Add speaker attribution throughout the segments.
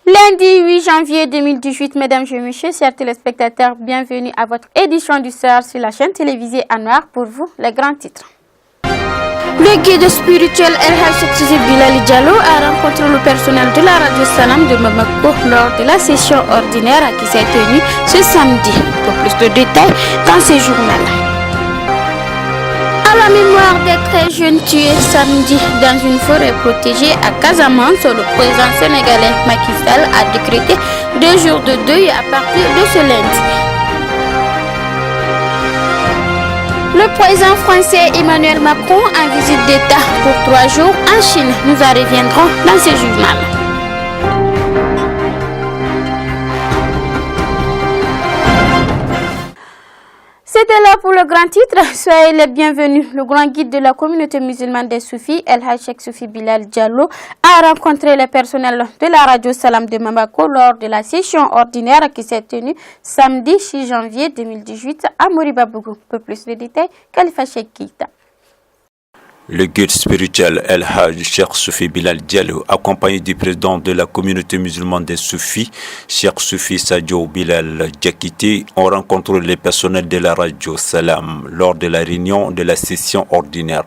Speaker 1: Lundi 8 janvier 2018, mesdames et messieurs, chers téléspectateurs, bienvenue à votre édition du soir sur la chaîne télévisée en noir. Pour vous, les grands titres. Le guide spirituel El Hadj Bilal Diallo a rencontré le personnel de la radio Salam de Bamako lors de la session ordinaire qui s'est tenue ce samedi. Pour plus de détails dans ce journal. À la mémoire des très jeunes tués samedi dans une forêt protégée à Casamance, le président sénégalais Macky Sall a décrété 2 jours de deuil à partir de ce lundi. Le président français Emmanuel Macron en visite d'État pour 3 jours en Chine. Nous en reviendrons dans ce journal. C'était là pour le grand titre. Soyez les bienvenus. Le grand guide de la communauté musulmane des Soufis, El Hadj Soufi Bilal Diallo, a rencontré le personnel de la radio Salam de Bamako lors de la session ordinaire qui s'est tenue samedi 6 janvier 2018 à Moribabougou. Peu plus de détails, Khalifa Cheikh Keita.
Speaker 2: Le guide spirituel El Hadj Soufi Bilal Diallo, accompagné du président de la communauté musulmane des Soufis, Cheikh Soufi Sadio Bilal Diakité, ont rencontré les personnels de la radio Salam lors de la réunion de la session ordinaire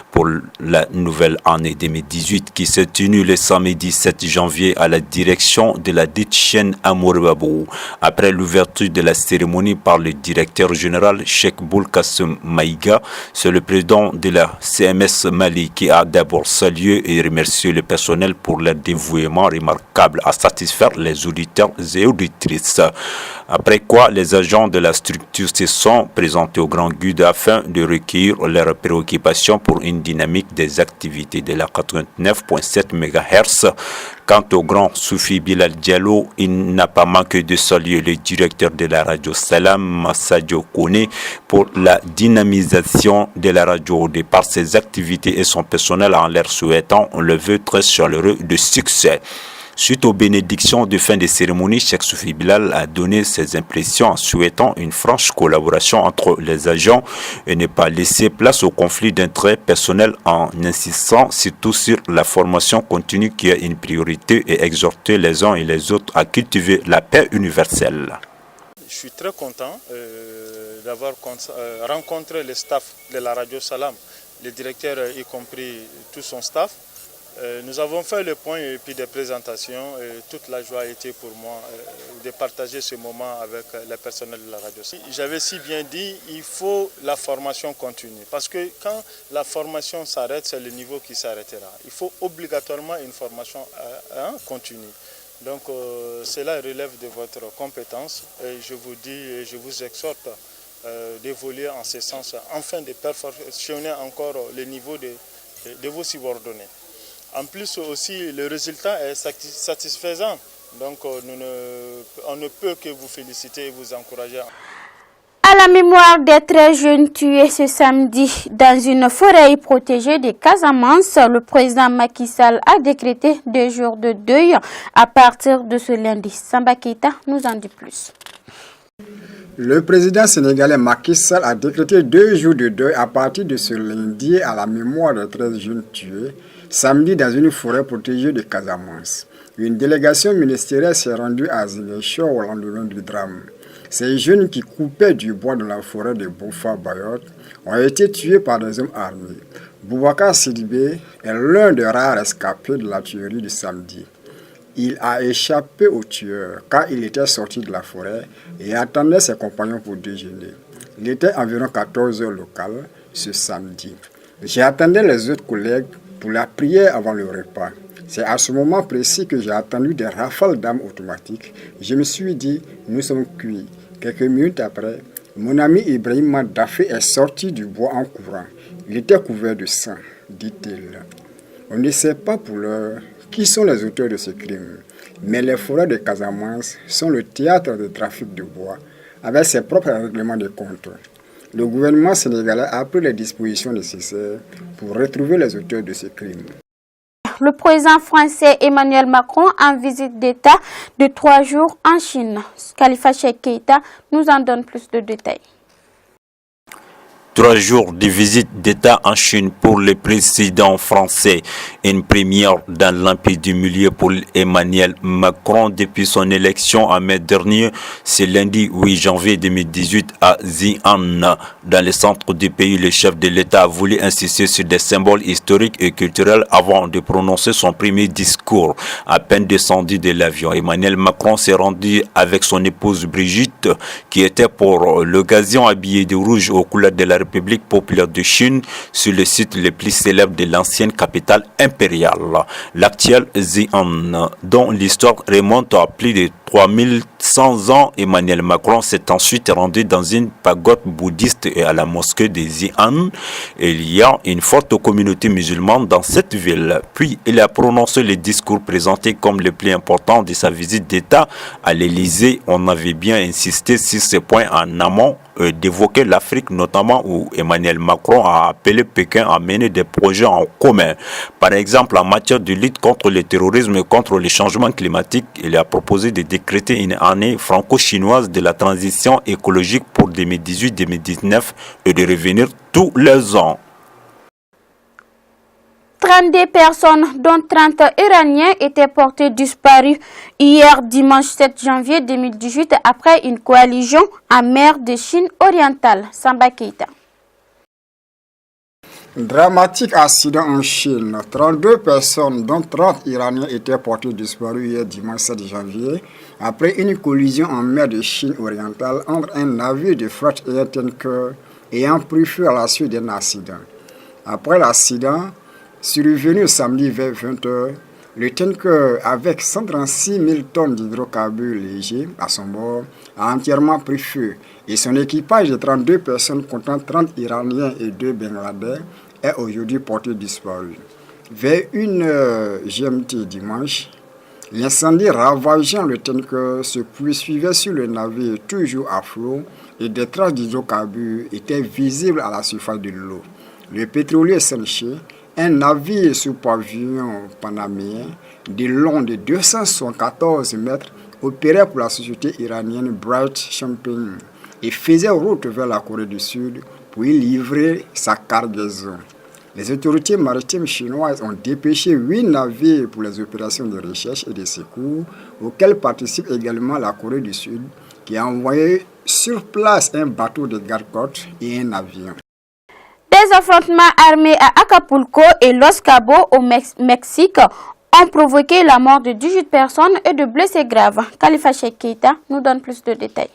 Speaker 2: pour la nouvelle année 2018 qui s'est tenue le samedi 7 janvier à la direction de la dite chaîne à Moribabougou. Après l'ouverture de la cérémonie par le directeur général Cheikh Boulkassem Maïga, c'est le président de la CMS Mali qui a d'abord salué et remercié le personnel pour leur dévouement remarquable à satisfaire les auditeurs et auditrices. Après quoi, les agents de la structure se sont présentés au grand guide afin de recueillir leurs préoccupations pour une dynamique des activités de la 89.7 MHz. Quant au grand Soufi Bilal Diallo, il n'a pas manqué de saluer le directeur de la radio Salam, Sadio Kone, pour la dynamisation de la radio de par ses activités et son personnel en leur souhaitant le vœu très chaleureux de succès. Suite aux bénédictions de fin de cérémonie, Cheikh Soufi Bilal a donné ses impressions en souhaitant une franche collaboration entre les agents et ne pas laisser place au conflit d'intérêts personnels en insistant surtout sur la formation continue qui est une priorité et exhorter les uns et les autres à cultiver la paix universelle.
Speaker 3: Je suis très content d'avoir rencontré le staff de la radio Salam, le directeur y compris tout son staff. Nous avons fait le point et puis des présentations. Toute la joie a été pour moi de partager ce moment avec les personnels de la radio. J'avais si bien dit, il faut la formation continue. Parce que quand la formation s'arrête, c'est le niveau qui s'arrêtera. Il faut obligatoirement une formation continue. Donc cela relève de votre compétence. Et je vous dis et je vous exhorte d'évoluer en ce sens, afin de perfectionner encore le niveau de vos subordonnés. En plus aussi, le résultat est satisfaisant. Donc on ne peut que vous féliciter et vous encourager.
Speaker 1: À la mémoire des très jeunes tués ce samedi dans une forêt protégée de Casamance, le président Macky Sall a décrété 2 jours de deuil à partir de ce lundi. Samba Keita nous en dit plus.
Speaker 4: Le président sénégalais Macky Sall a décrété 2 jours de deuil à partir de ce lundi à la mémoire des 13 jeunes tués samedi dans une forêt protégée de Casamance. Une délégation ministérielle s'est rendue à Ziguinchor au lendemain du drame. Ces jeunes qui coupaient du bois dans la forêt de Bofa Bayot ont été tués par des hommes armés. Boubacar Sidibé est l'un des rares escapés de la tuerie du samedi. Il a échappé aux tueurs car il était sorti de la forêt et attendait ses compagnons pour déjeuner. Il était environ 14 heures locales ce samedi. J'attendais les autres collègues pour la prière avant le repas. C'est à ce moment précis que j'ai attendu des rafales d'armes automatiques. Je me suis dit, nous sommes cuits. Quelques minutes après, mon ami Ibrahim Dafé est sorti du bois en courant. Il était couvert de sang, dit-il. On ne sait pas pour l'heure qui sont les auteurs de ce crime, mais les forêts de Casamance sont le théâtre de trafic de bois avec ses propres règlements de compte. Le gouvernement sénégalais a pris les dispositions nécessaires pour retrouver les auteurs de ce crime.
Speaker 1: Le président français Emmanuel Macron en visite d'État de 3 jours en Chine. Khalifa Cheikh Keita nous en donne plus de détails.
Speaker 2: 3 jours de visite d'État en Chine pour le président français. Une première dans l'Empire du Milieu pour Emmanuel Macron depuis son élection en mai dernier. C'est lundi 8 janvier 2018 à Xi'an. Dans le centre du pays, le chef de l'État a voulu insister sur des symboles historiques et culturels avant de prononcer son premier discours. À peine descendu de l'avion, Emmanuel Macron s'est rendu avec son épouse Brigitte, qui était pour l'occasion habillée de rouge aux couleurs de la République populaire de Chine sur le site le plus célèbre de l'ancienne capitale impériale, l'actuel Xi'an, dont l'histoire remonte à plus de 3100 ans. Emmanuel Macron s'est ensuite rendu dans une pagode bouddhiste et à la mosquée de Xi'an. Il y a une forte communauté musulmane dans cette ville. Puis il a prononcé le discours présenté comme le plus important de sa visite d'État à l'Élysée. On avait bien insisté sur ce point en amont d'évoquer l'Afrique, notamment où Emmanuel Macron a appelé Pékin à mener des projets en commun. Par exemple, en matière de lutte contre le terrorisme et contre le changement climatique, il a proposé de décréter une année franco-chinoise de la transition écologique pour 2018-2019 et de revenir tous les ans.
Speaker 1: 32 personnes, dont 30 Iraniens, étaient portées disparues hier dimanche 7 janvier 2018 après une coalition en mer de Chine orientale. Samba Keita.
Speaker 4: Dramatique accident en Chine. 32 personnes, dont 30 Iraniens, étaient portés disparus hier dimanche 7 janvier après une collision en mer de Chine orientale entre un navire de flotte et un tanker ayant pris feu à la suite d'un accident. Après l'accident, survenu samedi vers 20h, le tanker avec 136 000 tonnes d'hydrocarbures légers à son bord a entièrement pris feu et son équipage de 32 personnes comptant 30 Iraniens et 2 Bangladais est aujourd'hui porté disparu. Vers 1h GMT dimanche, l'incendie ravageant le tanker se poursuivait sur le navire toujours à flot et des traces d'hydrocarbures étaient visibles à la surface de l'eau. Le pétrolier Senche, un navire sous pavillon panaméen de long de 274 mètres, opérait pour la société iranienne Bright Shipping et faisait route vers la Corée du Sud pour y livrer sa cargaison. Les autorités maritimes chinoises ont dépêché 8 navires pour les opérations de recherche et de secours, auxquelles participe également la Corée du Sud, qui a envoyé sur place un bateau de garde-côte et un avion.
Speaker 1: Des affrontements armés à Acapulco et Los Cabos au Mexique ont provoqué la mort de 18 personnes et de blessés graves. Khalifa Cheikh Keita nous donne plus de détails.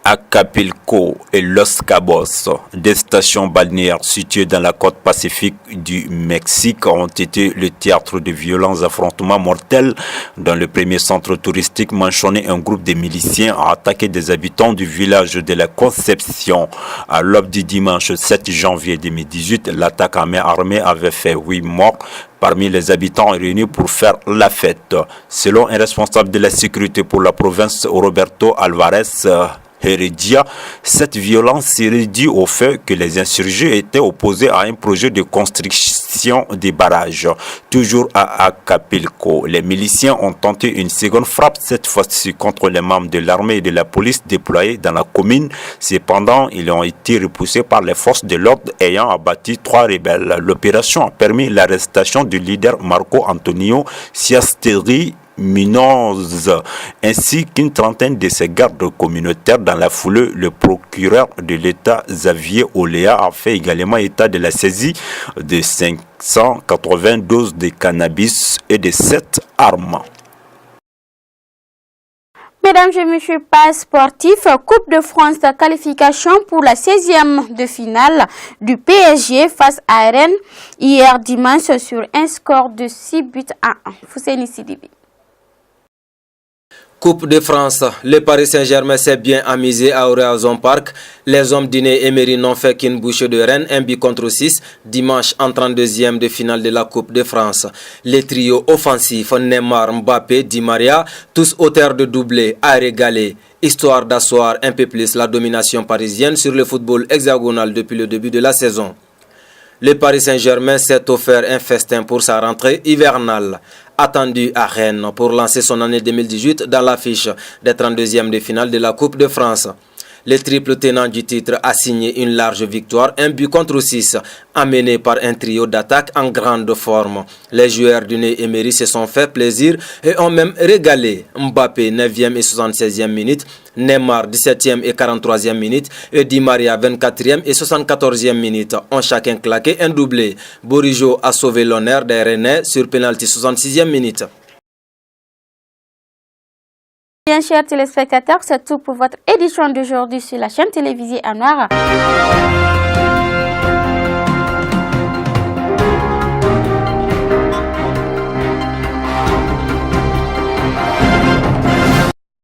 Speaker 2: Acapulco et Los Cabos, des stations balnéaires situées dans la côte pacifique du Mexique, ont été le théâtre de violents affrontements mortels. Dans le premier centre touristique mentionné, un groupe de miliciens a attaqué des habitants du village de la Conception. À l'aube du dimanche 7 janvier 2018, l'attaque à main armée avait fait 8 morts parmi les habitants réunis pour faire la fête. Selon un responsable de la sécurité pour la province, Roberto Alvarez Heredia, cette violence serait due au fait que les insurgés étaient opposés à un projet de construction des barrages. Toujours à Acapulco, les miliciens ont tenté une seconde frappe, cette fois-ci contre les membres de l'armée et de la police déployés dans la commune. Cependant, ils ont été repoussés par les forces de l'ordre ayant abattu 3 rebelles. L'opération a permis l'arrestation du leader Marco Antonio Siasteri Munoz, ainsi qu'une trentaine de ses gardes communautaires. Dans la foulée, le procureur de l'État Xavier Olea a fait également état de la saisie de 580 doses de cannabis et de 7 armes.
Speaker 1: Mesdames et messieurs, pas sportif, Coupe de France, qualification pour la 16e de finale du PSG face à Rennes hier dimanche sur un score de 6-1. Fousseini Sidibi.
Speaker 5: Coupe de France, le Paris Saint-Germain s'est bien amusé à Horizon Park. Les hommes d'Iné Emery n'ont fait qu'une bouchée de Rennes, 1-6, dimanche en 32e de finale de la Coupe de France. Les trios offensifs Neymar, Mbappé, Di Maria, tous auteurs de doublés, a régalé, histoire d'asseoir un peu plus la domination parisienne sur le football hexagonal depuis le début de la saison. Le Paris Saint-Germain s'est offert un festin pour sa rentrée hivernale, attendu à Rennes pour lancer son année 2018 dans l'affiche des 32e de finale de la Coupe de France. Le triple tenant du titre a signé une large victoire, 1 but contre 6, amené par un trio d'attaque en grande forme. Les joueurs du Né Emery se sont fait plaisir et ont même régalé. Mbappé, 9e et 76e minute, Neymar, 17e et 43e minute, et Di Maria, 24e et 74e minute, ont chacun claqué un doublé. Bourigeaud a sauvé l'honneur des Rennais sur penalty 66e minute.
Speaker 1: Bien chers téléspectateurs, c'est tout pour votre édition d'aujourd'hui sur la chaîne télévisée en noir.